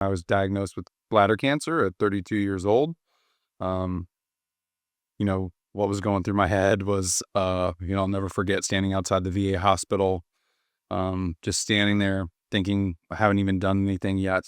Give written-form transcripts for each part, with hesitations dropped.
I was diagnosed with bladder cancer at 32 years old. Um, what was going through my head was, I'll never forget standing outside the VA hospital, just standing there thinking I haven't even done anything yet.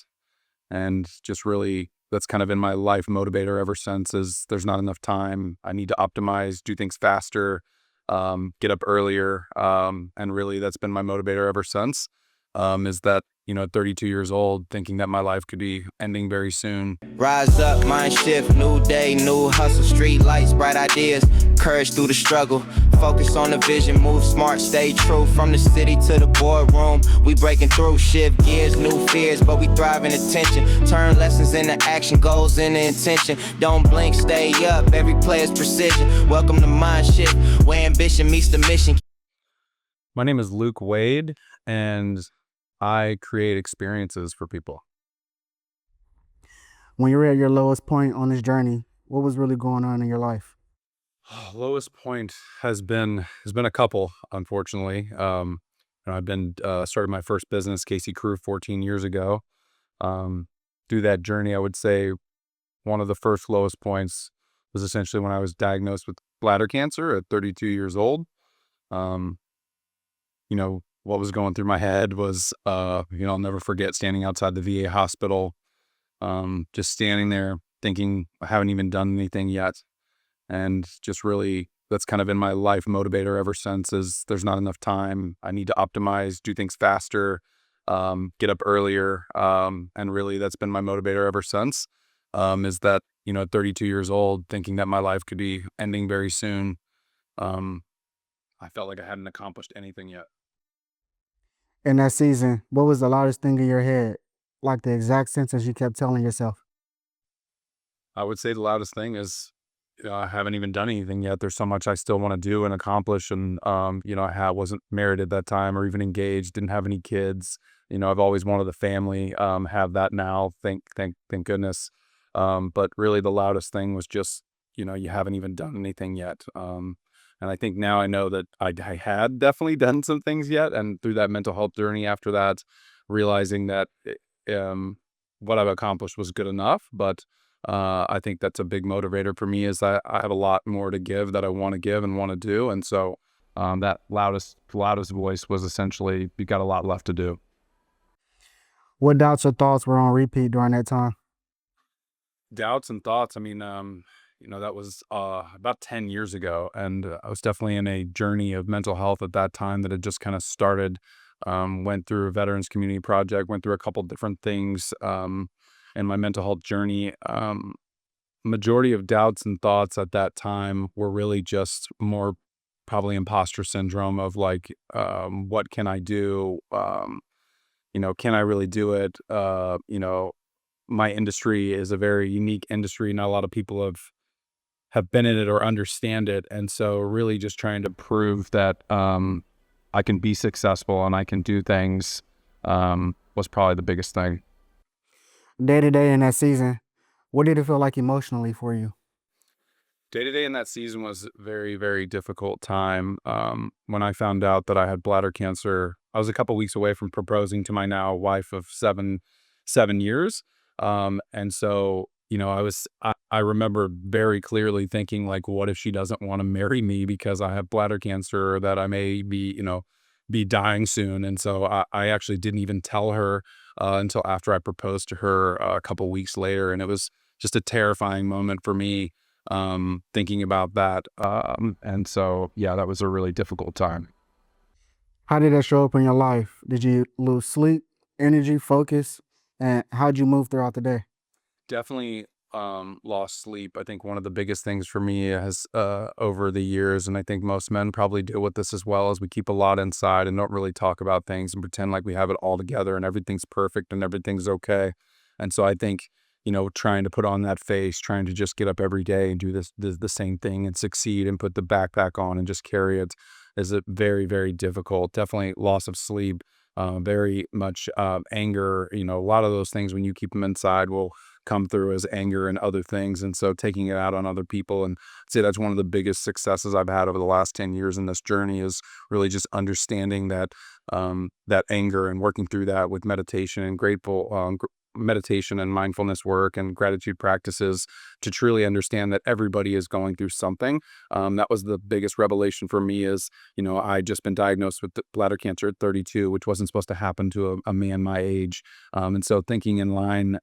And just really, that's kind of been my life motivator ever since is there's not enough time. I need to optimize, do things faster, get up earlier. And really that's been my motivator ever since, is that, at 32 years old, thinking that my life could be ending very soon. Rise up, mind shift, new day, new hustle, street lights, bright ideas, courage through the struggle. Focus on the vision, move smart, stay true. From the city to the boardroom, we breaking through, shift gears, new fears, but we thrive in attention. Turn lessons into action, goals into intention. Don't blink, stay up, every player's precision. Welcome to Mind Shift, where ambition meets the mission. My name is Luke Wade, and I create experiences for people. When you're at your lowest point on this journey, what was really going on in your life? Lowest point has been a couple, unfortunately. I've been started my first business, Casey Crew, 14 years ago. Through that journey, I would say one of the first lowest points was essentially when I was diagnosed with bladder cancer at 32 years old. What was going through my head was, I'll never forget standing outside the VA hospital, just standing there thinking I haven't even done anything yet. And just really, that's kind of been my life motivator ever since is there's not enough time. I need to optimize, do things faster, get up earlier. And really that's been my motivator ever since, is that, at 32 years old, thinking that my life could be ending very soon. I felt like I hadn't accomplished anything yet. In that season, what was the loudest thing in your head? Like the exact sentence you kept telling yourself? I would say the loudest thing is, I haven't even done anything yet. There's so much I still want to do and accomplish. And, wasn't married at that time or even engaged, didn't have any kids. I've always wanted a family, have that now. Thank goodness. But really the loudest thing was just, you haven't even done anything yet. And I think now I know that I had definitely done some things yet. And through that mental health journey after that, realizing that what I've accomplished was good enough. But I think that's a big motivator for me is that I have a lot more to give that I want to give and want to do. And so that loudest voice was essentially, you got a lot left to do. What doubts or thoughts were on repeat during that time? Doubts and thoughts. I mean, that was about 10 years ago. And I was definitely in a journey of mental health at that time that had just kind of started. Went through a Veterans Community Project, went through a couple different things in my mental health journey. Majority of doubts and thoughts at that time were really just more probably imposter syndrome of like, what can I do? Can I really do it? My industry is a very unique industry. Not a lot of people have been in it or understand it. And so really just trying to prove that I can be successful and I can do things was probably the biggest thing. Day to day in that season, what did it feel like emotionally for you? Day to day in that season was a very, very difficult time. When I found out that I had bladder cancer, I was a couple weeks away from proposing to my now wife of seven years. And so, I remember very clearly thinking like, what if she doesn't want to marry me because I have bladder cancer or that I may be dying soon. And so I actually didn't even tell her until after I proposed to her a couple weeks later. And it was just a terrifying moment for me, thinking about that. And so, yeah, that was a really difficult time. How did that show up in your life? Did you lose sleep, energy, focus? And how'd you move throughout the day? Definitely lost sleep. I think one of the biggest things for me has over the years, and I think most men probably deal with this as well, is we keep a lot inside and don't really talk about things and pretend like we have it all together and everything's perfect and everything's okay. And so I think, trying to put on that face, trying to just get up every day and do the same thing and succeed and put the backpack on and just carry it is a very, very difficult. Definitely loss of sleep, very much anger. A lot of those things when you keep them inside will come through as anger and other things. And so taking it out on other people, and I'd say that's one of the biggest successes I've had over the last 10 years in this journey, is really just understanding that that anger and working through that with meditation and meditation and mindfulness work and gratitude practices to truly understand that everybody is going through something. That was the biggest revelation for me is, I just been diagnosed with bladder cancer at 32, which wasn't supposed to happen to a man my age. And so thinking in line,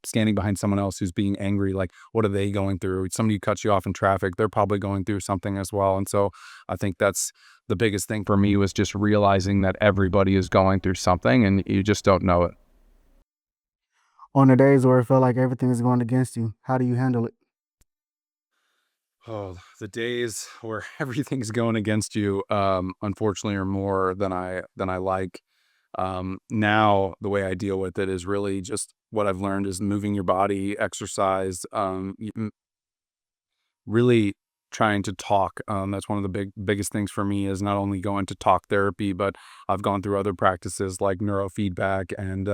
standing behind someone else who's being angry, like, what are they going through? Somebody cuts you off in traffic, they're probably going through something as well. And so I think that's the biggest thing for me was just realizing that everybody is going through something and you just don't know it. On the days where it felt like everything is going against you, how do you handle it? Oh, the days where everything's going against you, unfortunately, are more than I like. Now the way I deal with it is really just what I've learned is moving your body, exercise, really trying to talk. That's one of the biggest things for me is not only going to talk therapy, but I've gone through other practices like neurofeedback and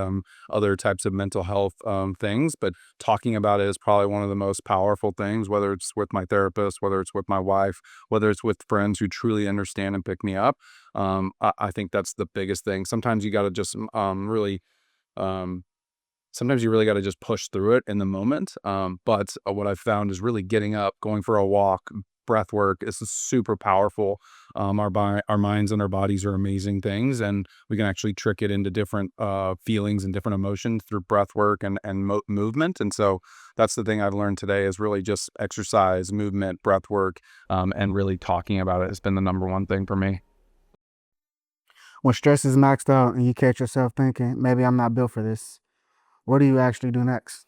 other types of mental health things. But talking about it is probably one of the most powerful things, whether it's with my therapist, whether it's with my wife, whether it's with friends who truly understand and pick me up. I think that's the biggest thing. Sometimes you got to just really um, sometimes you really got to just push through it in the moment. But what I've found is really getting up, going for a walk, breath work is super powerful. Our minds and our bodies are amazing things, and we can actually trick it into different feelings and different emotions through breath work and movement. And so that's the thing I've learned today is really just exercise, movement, breath work, and really talking about it has been the number one thing for me. When stress is maxed out and you catch yourself thinking, maybe I'm not built for this, what do you actually do next?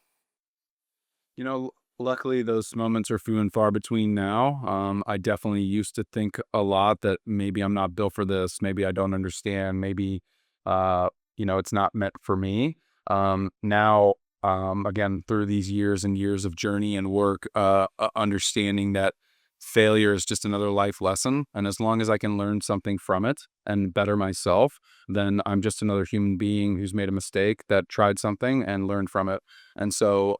Luckily, those moments are few and far between now. I definitely used to think a lot that maybe I'm not built for this. Maybe I don't understand. Maybe, it's not meant for me. Now, again, through these years and years of journey and work, understanding that failure is just another life lesson. And as long as I can learn something from it and better myself, then I'm just another human being who's made a mistake that tried something and learned from it. And so,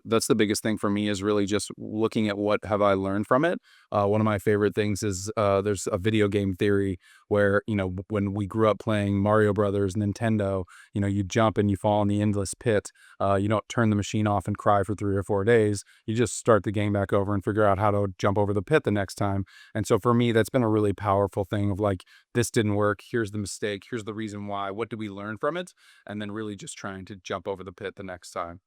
that's the biggest thing for me is really just looking at what have I learned from it. One of my favorite things is there's a video game theory where, when we grew up playing Mario Brothers, Nintendo, you jump and you fall in the endless pit. You don't turn the machine off and cry for 3 or 4 days. You just start the game back over and figure out how to jump over the pit the next time. And so for me, that's been a really powerful thing of like, this didn't work. Here's the mistake. Here's the reason why. What did we learn from it? And then really just trying to jump over the pit the next time.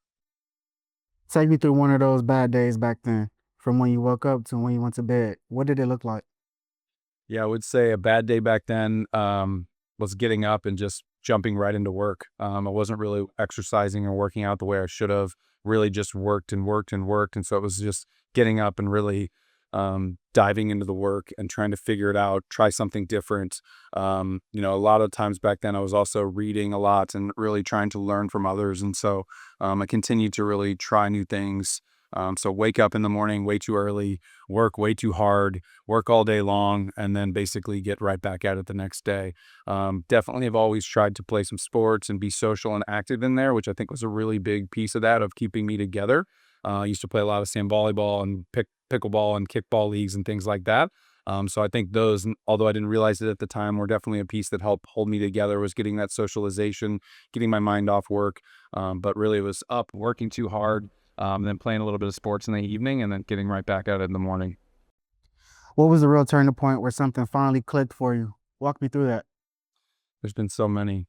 Take me through one of those bad days back then, from when you woke up to when you went to bed. What did it look like? Yeah, I would say a bad day back then was getting up and just jumping right into work. I wasn't really exercising or working out the way I should have. Really just worked and worked and worked. And so it was just getting up and really diving into the work and trying to figure it out, try something different. A lot of times back then I was also reading a lot and really trying to learn from others. And so I continued to really try new things. So wake up in the morning way too early, work way too hard, work all day long, and then basically get right back at it the next day. Definitely have always tried to play some sports and be social and active in there, which I think was a really big piece of that of keeping me together. I used to play a lot of sand volleyball and pickleball and kickball leagues and things like that. So I think those, although I didn't realize it at the time, were definitely a piece that helped hold me together was getting that socialization, getting my mind off work. But really it was up, working too hard, then playing a little bit of sports in the evening and then getting right back at it in the morning. What was the real turning point where something finally clicked for you? Walk me through that. There's been so many.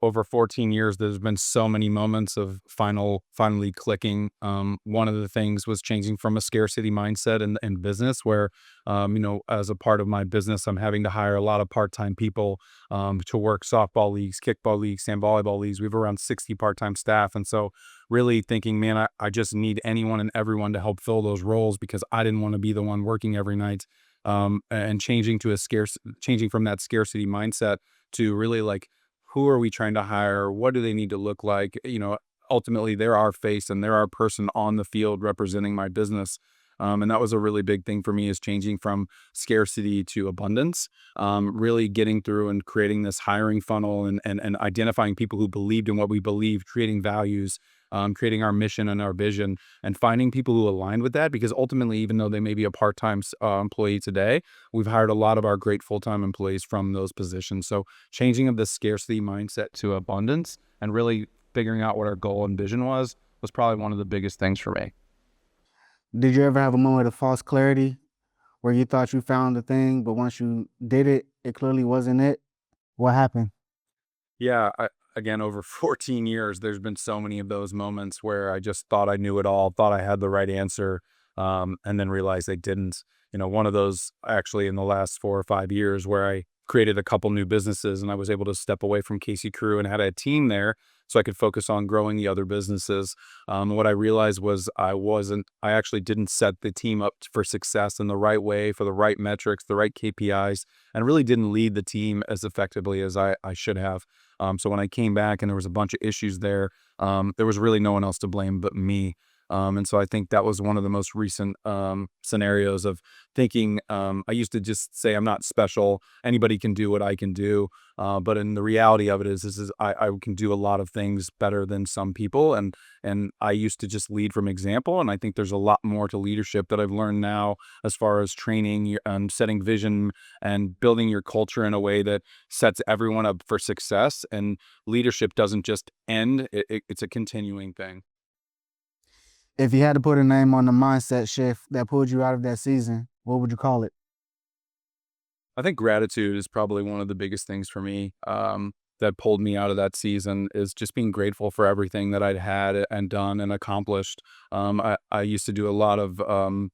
Over 14 years, there's been so many moments of finally clicking. One of the things was changing from a scarcity mindset in business where, as a part of my business, I'm having to hire a lot of part-time people to work softball leagues, kickball leagues, and volleyball leagues. We have around 60 part-time staff. And so really thinking, man, I just need anyone and everyone to help fill those roles because I didn't want to be the one working every night. And changing from that scarcity mindset to really like, who are we trying to hire? What do they need to look like? Ultimately, they're our face and they're our person on the field representing my business. And that was a really big thing for me is changing from scarcity to abundance, really getting through and creating this hiring funnel and identifying people who believed in what we believed, creating values, creating our mission and our vision, and finding people who align with that. Because ultimately, even though they may be a part-time employee today, we've hired a lot of our great full-time employees from those positions. So changing of the scarcity mindset to abundance and really figuring out what our goal and vision was probably one of the biggest things for me. Did you ever have a moment of false clarity where you thought you found the thing, but once you did it, it clearly wasn't it? What happened? Yeah, again, over 14 years, there's been so many of those moments where I just thought I knew it all, thought I had the right answer, and then realized I didn't. One of those actually in the last 4 or 5 years where I created a couple new businesses and I was able to step away from Casey Crew and had a team there so I could focus on growing the other businesses. What I realized was I actually didn't set the team up for success in the right way, for the right metrics, the right KPIs, and really didn't lead the team as effectively as I should have. So when I came back and there was a bunch of issues there, there was really no one else to blame but me. And so I think that was one of the most recent scenarios of thinking. I used to just say I'm not special. Anybody can do what I can do. But in the reality of it is I can do a lot of things better than some people. And I used to just lead from example. And I think there's a lot more to leadership that I've learned now as far as training and setting vision and building your culture in a way that sets everyone up for success. And leadership doesn't just end, it's a continuing thing. If you had to put a name on the mindset shift that pulled you out of that season, what would you call it? I think gratitude is probably one of the biggest things for me, that pulled me out of that season is just being grateful for everything that I'd had and done and accomplished. I used to do a lot of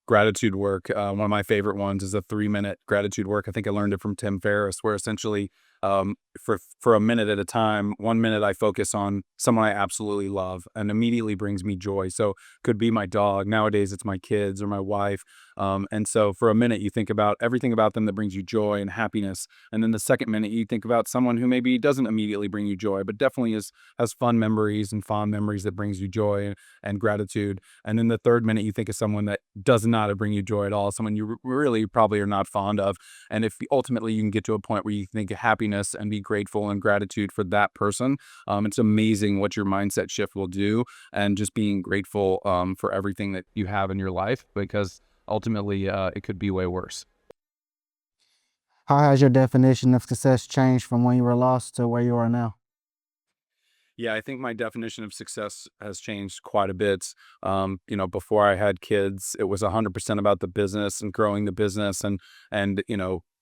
gratitude work. One of my favorite ones is a 3-minute gratitude work. I think I learned it from Tim Ferriss, where essentially for a minute at a time, 1 minute I focus on someone I absolutely love and immediately brings me joy. So could be my dog. Nowadays it's my kids or my wife. And so for a minute you think about everything about them that brings you joy and happiness. And then the second minute you think about someone who maybe doesn't immediately bring you joy, but definitely has fun memories and fond memories that brings you joy and gratitude. And then the third minute you think of someone that does not bring you joy at all, someone you really probably are not fond of. And if ultimately you can get to a point where you think of happiness and be grateful and gratitude for that person, it's amazing what your mindset shift will do. And just being grateful for everything that you have in your life, because ultimately it could be way worse. How has your definition of success changed from when you were lost to where you are now? Yeah, I think my definition of success has changed quite a bit. Before I had kids, it was 100% about the business and growing the business and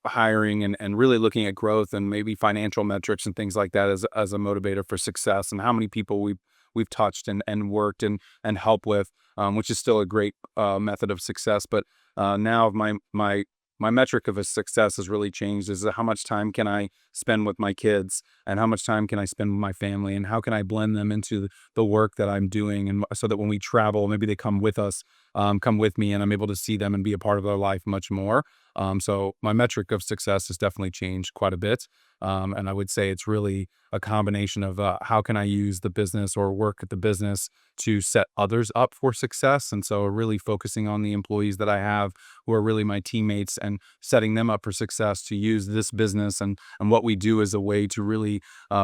hiring and really looking at growth and maybe financial metrics and things like that as a motivator for success, and how many people we've touched and worked and helped with, which is still a great method of success. But now my metric of a success has really changed, is how much time can I spend with my kids and how much time can I spend with my family and how can I blend them into the work that I'm doing, and so that when we travel, maybe they come with us, come with me, and I'm able to see them and be a part of their life much more. So my metric of success has definitely changed quite a bit. And I would say it's really a combination of how can I use the business or work at the business to set others up for success. And so really focusing on the employees that I have who are really my teammates and setting them up for success to use this business and what we do as a way to really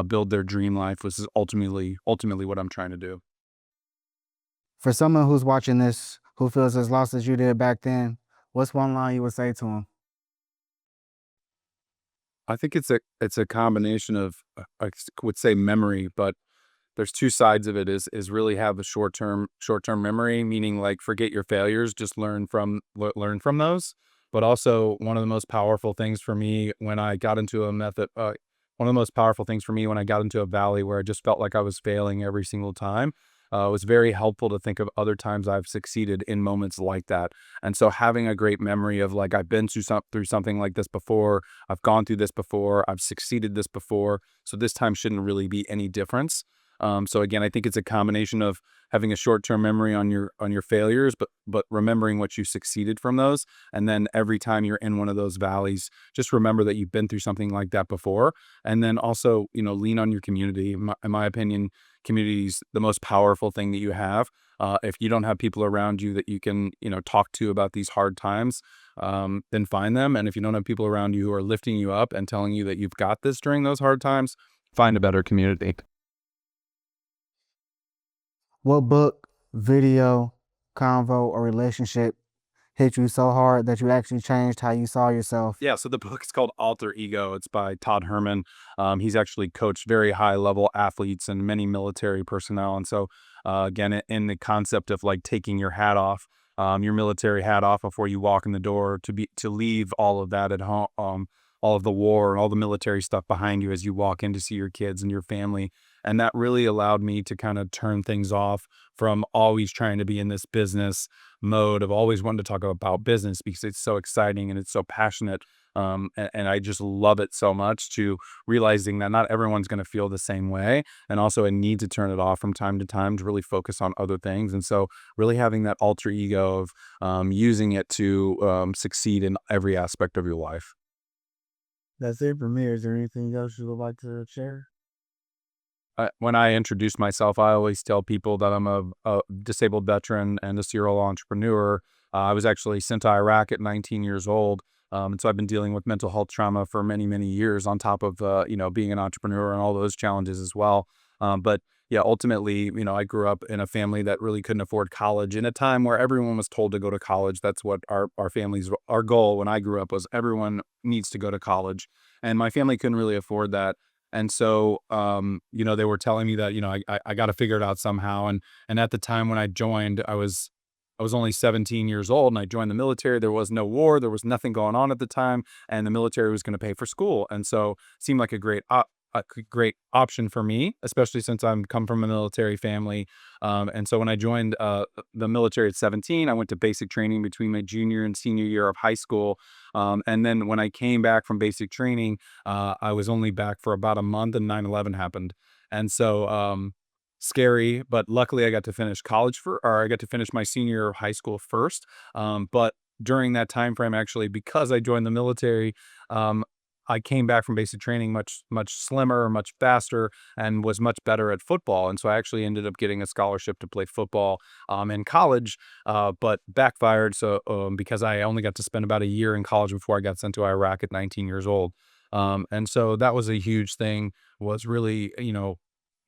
build their dream life, which is ultimately what I'm trying to do. For someone who's watching this who feels as lost as you did back then, what's one line you would say to them? I think it's a combination of would say memory, but there's two sides of it. Is really have a short term memory, meaning like forget your failures, just learn from those. But also one of the most powerful things for me when I got into a method, one of the most powerful things for me when I got into a valley where I just felt like I was failing every single time. It was very helpful to think of other times I've succeeded in moments like that. And so having a great memory of like, I've been through something like this before, I've gone through this before, I've succeeded this before, so this time shouldn't really be any difference. So again, I think it's a combination of having a short-term memory on your failures, but remembering what you succeeded from those. And then every time you're in one of those valleys, just remember that you've been through something like that before. And then also, lean on your community. In my opinion, community is the most powerful thing that you have. If you don't have people around you that you can, talk to about these hard times, then find them. And if you don't have people around you who are lifting you up and telling you that you've got this during those hard times, find a better community. What book, video, convo, or relationship hit you so hard that you actually changed how you saw yourself? Yeah, so the book is called Alter Ego. It's by Todd Herman. He's actually coached very high level athletes and many military personnel. And so, again, in the concept of like taking your hat off, your military hat off before you walk in the door, to leave all of that at home, all of the war and all the military stuff behind you as you walk in to see your kids and your family. And that really allowed me to kind of turn things off from always trying to be in this business mode of always wanting to talk about business because it's so exciting and it's so passionate. And I just love it so much, to realizing that not everyone's going to feel the same way. And also a need to turn it off from time to time to really focus on other things. And so really having that alter ego of using it to succeed in every aspect of your life. That's it for me. Is there anything else you would like to share? When I introduce myself, I always tell people that I'm a disabled veteran and a serial entrepreneur. I was actually sent to Iraq at 19 years old. And so I've been dealing with mental health trauma for many, many years on top of, being an entrepreneur and all those challenges as well. But yeah, ultimately, I grew up in a family that really couldn't afford college in a time where everyone was told to go to college. That's what our goal when I grew up was everyone needs to go to college. And my family couldn't really afford that. And so, they were telling me that, I got to figure it out somehow. And at the time when I joined, I was only 17 years old and I joined the military. There was no war. There was nothing going on at the time. And the military was going to pay for school. And so seemed like a great option for me, especially since I'm come from a military family. And so when I joined the military at 17, I went to basic training between my junior and senior year of high school. And then when I came back from basic training, I was only back for about a month and 9/11 happened. And so, scary, but luckily I got to finish or I got to finish my senior year of high school first. But during that time frame, actually, because I joined the military, um, I came back from basic training much, much slimmer, much faster, and was much better at football. And so I actually ended up getting a scholarship to play football in college, but backfired. So because I only got to spend about a year in college before I got sent to Iraq at 19 years old. And so that was a huge thing, was really,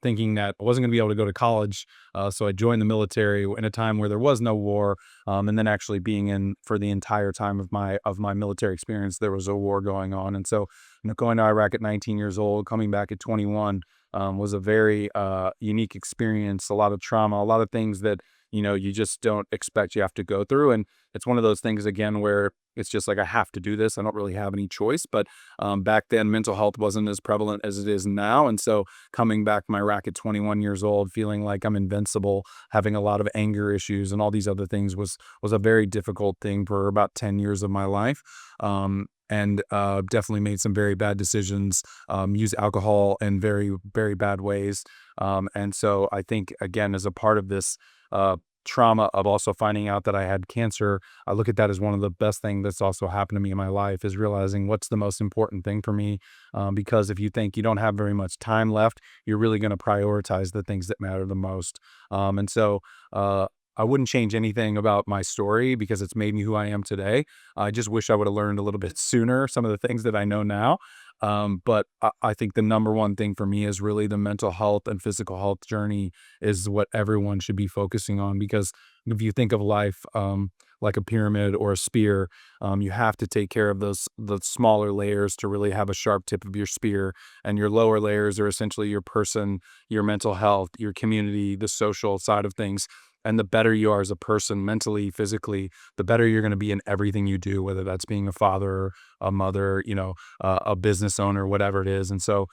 thinking that I wasn't going to be able to go to college. So I joined the military in a time where there was no war. And then actually being in for the entire time of my military experience, there was a war going on. And so, going to Iraq at 19 years old, coming back at 21, was a very unique experience. A lot of trauma, a lot of things that you just don't expect you have to go through. And it's one of those things again where it's just like I have to do this. I don't really have any choice. But back then, mental health wasn't as prevalent as it is now. And so coming back from Iraq at 21 years old, feeling like I'm invincible, having a lot of anger issues and all these other things was a very difficult thing for about 10 years of my life. And definitely made some very bad decisions, use alcohol in very, very bad ways. And so I think, again, as a part of this uh, trauma of also finding out that I had cancer, I look at that as one of the best things that's also happened to me in my life, is realizing what's the most important thing for me. Because if you think you don't have very much time left, you're really going to prioritize the things that matter the most. And so, I wouldn't change anything about my story because it's made me who I am today. I just wish I would have learned a little bit sooner some of the things that I know now. But I think the number one thing for me is really the mental health and physical health journey is what everyone should be focusing on. Because if you think of life like a pyramid or a spear, you have to take care of the smaller layers to really have a sharp tip of your spear. And your lower layers are essentially your person, your mental health, your community, the social side of things. And the better you are as a person, mentally, physically, the better you're going to be in everything you do, whether that's being a father, a mother, a business owner, whatever it is. And so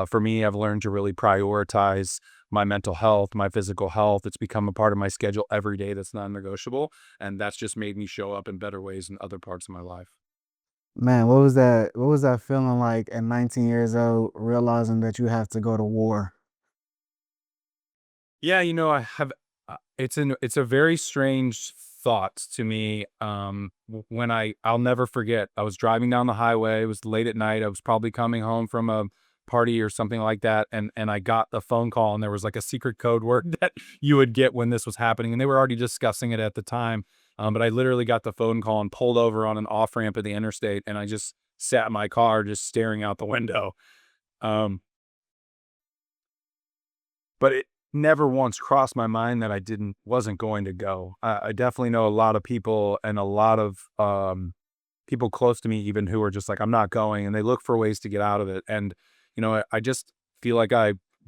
for me, I've learned to really prioritize my mental health, my physical health. It's become a part of my schedule every day that's non-negotiable. And that's just made me show up in better ways in other parts of my life. Man, what was that? What was that feeling like at 19 years old, realizing that you have to go to war? Yeah, I have. It's a very strange thought to me. When I'll never forget. I was driving down the highway. It was late at night. I was probably coming home from a party or something like that, and I got the phone call, and there was like a secret code word that you would get when this was happening, and they were already discussing it at the time. But I literally got the phone call and pulled over on an off ramp at the interstate, and I just sat in my car, just staring out the window. Um, but never once crossed my mind that I wasn't going to go. I definitely know a lot of people and a lot of people close to me even who are just like, I'm not going, and they look for ways to get out of it. And, I just feel like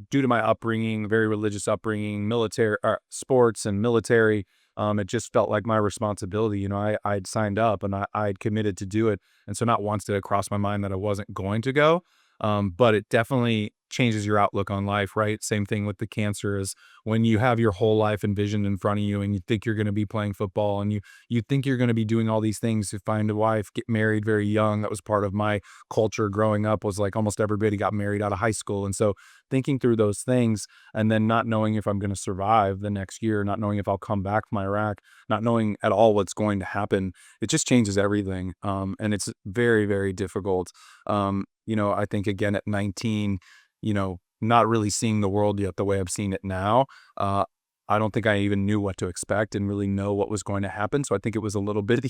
due to my upbringing, very religious upbringing, military, sports and military, it just felt like my responsibility. I'd signed up and I'd committed to do it. And so not once did it cross my mind that I wasn't going to go. But it definitely changes your outlook on life, right? Same thing with the cancer is when you have your whole life envisioned in front of you and you think you're going to be playing football and you think you're going to be doing all these things to find a wife, get married very young. That was part of my culture growing up, was like almost everybody got married out of high school. And so thinking through those things and then not knowing if I'm going to survive the next year, not knowing if I'll come back from Iraq, not knowing at all what's going to happen, it just changes everything. And it's very, very difficult. I think again at 19, not really seeing the world yet the way I've seen it now. I don't think I even knew what to expect and really know what was going to happen. So I think it was a little bit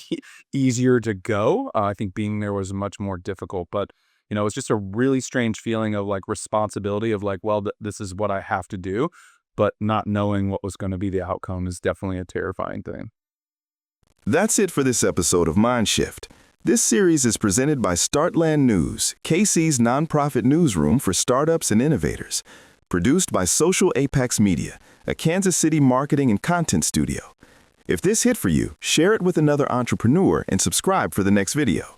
easier to go. I think being there was much more difficult, but it's just a really strange feeling of like responsibility of like, well, this is what I have to do, but not knowing what was going to be the outcome is definitely a terrifying thing. That's it for this episode of MindShift. This series is presented by Startland News, KC's nonprofit newsroom for startups and innovators. Produced by Social Apex Media, a Kansas City marketing and content studio. If this hit for you, share it with another entrepreneur and subscribe for the next video.